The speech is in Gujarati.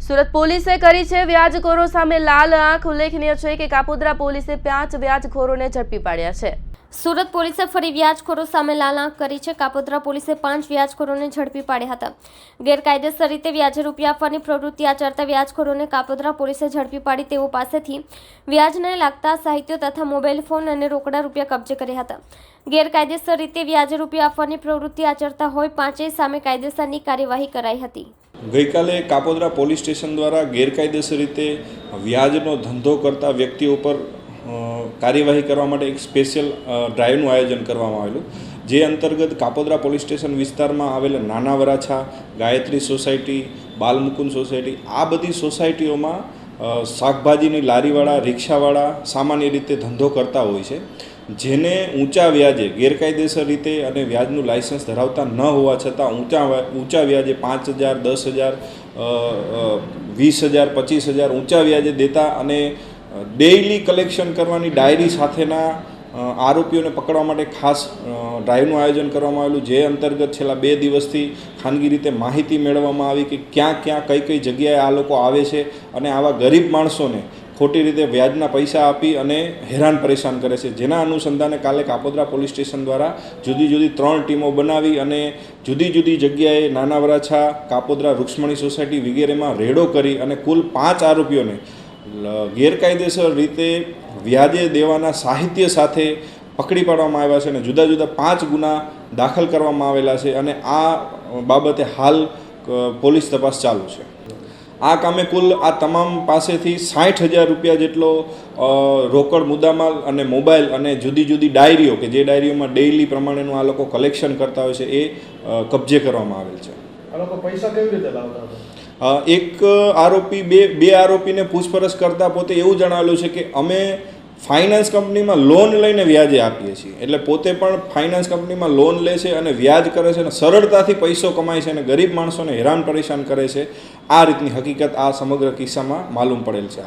સુરત પોલીસે કરી છે વ્યાજખોરો સામે લાલ આંખ। ઉલ્લેખનીય છે કે કાપોદ્રા પોલીસે 5 વ્યાજખોરોને ઝડપી પાડ્યા છે। સુરત પોલીસે ફરી વ્યાજખોરો સામે લાલ આંખ કરી છે। કાપોદ્રા પોલીસે 5 વ્યાજખોરોને ઝડપી પાડ્યા હતા। ગેરકાયદેસર રીતે વ્યાજે રૂપિયા આપવાની પ્રવૃત્તિ આચરતા વ્યાજખોરોને કાપોદ્રા પોલીસે ઝડપી પાડી તેઓ પાસેથી વ્યાજને લાગતા સાહિત્યો તથા મોબાઈલ ફોન અને રોકડા રૂપિયા કબજે કર્યા હતા। ગેરકાયદેસર રીતે વ્યાજે રૂપિયા આપવાની પ્રવૃત્તિ આચરતા હોય 5 સામે કાયદેસરની કાર્યવાહી કરાઈ હતી। ગઈકાલે કાપોદ્રા પોલીસ સ્ટેશન દ્વારા ગેરકાયદેસર રીતે વ્યાજનો ધંધો કરતા વ્યક્તિઓ પર કાર્યવાહી કરવા માટે એક સ્પેશિયલ ડ્રાઈવનું આયોજન કરવામાં આવેલું, જે અંતર્ગત કાપોદ્રા પોલીસ સ્ટેશન વિસ્તારમાં આવેલા નાના વરાછા, ગાયત્રી સોસાયટી, બાલમુકુંદ સોસાયટી, આ બધી સોસાયટીઓમાં શાકભાજીની લારીવાળા, રિક્ષાવાળા સામાન્ય રીતે ધંધો કરતા હોય છે, જેને ઊંચા વ્યાજે ગેરકાયદેસર રીતે અને વ્યાજનું લાયસન્સ ધરાવતા ન હોવા છતાં ઊંચા વ્યાજે 5,000, 10,000, 20,000, 25,000 ઊંચા વ્યાજે દેતા અને ડેઇલી કલેક્શન કરવાની ડાયરી સાથેના આરોપીઓને પકડવા માટે ખાસ ડ્રાઈવનું આયોજન કરવામાં આવેલું, જે અંતર્ગત છેલ્લા 2 દિવસથી ખાનગી રીતે માહિતી મેળવવામાં આવી કે ક્યાં કઈ જગ્યાએ આ લોકો આવે છે અને આવા ગરીબ માણસોને ખોટી રીતે વ્યાજના પૈસા આપી અને હેરાન પરેશાન કરે છે। જેના અનુસંધાને કાલે કાપોદ્રા પોલીસ સ્ટેશન દ્વારા જુદી 3 ટીમો બનાવી અને જુદી જગ્યાએ નાના વરાછા, કાપોદ્રા રૂક્ષ્મણી સોસાયટી વગેરેમાં રેડો કરી અને કુલ 5 આરોપીઓને ગેરકાયદેસર રીતે વ્યાજે દેવાના સાહિત્ય સાથે પકડી પાડવામાં આવ્યા છે અને જુદા 5 ગુના દાખલ કરવામાં આવેલા છે અને આ બાબતે હાલ પોલીસ તપાસ ચાલુ છે। આ કામે કુલ આ તમામ પાસેથી 60,000 રૂપિયા જેટલો રોકડ મુદ્દામાલ અને મોબાઈલ અને જુદી ડાયરીઓ કે જે ડાયરીઓમાં ડેઇલી પ્રમાણેનું આ લોકો કલેક્શન કરતા હોય છે એ કબજે કરવામાં આવેલ છે। આ લોકો પૈસા કેવી રીતે લાવતા હતા? એક આરોપી બે આરોપીને પૂછપરછ કરતાં પોતે એવું જણાવેલું છે કે અમે ફાઇનાન્સ કંપનીમાં લોન લઈને વ્યાજે આપીએ છીએ, એટલે પોતે પણ ફાઇનાન્સ કંપનીમાં લોન લે છે અને વ્યાજ કરે છે અને સરળતાથી પૈસો કમાય છે અને ગરીબ માણસોને હેરાન પરેશાન કરે છે। આ રીતની હકીકત આ સમગ્ર કિસ્સામાં માલુમ પડેલ છે।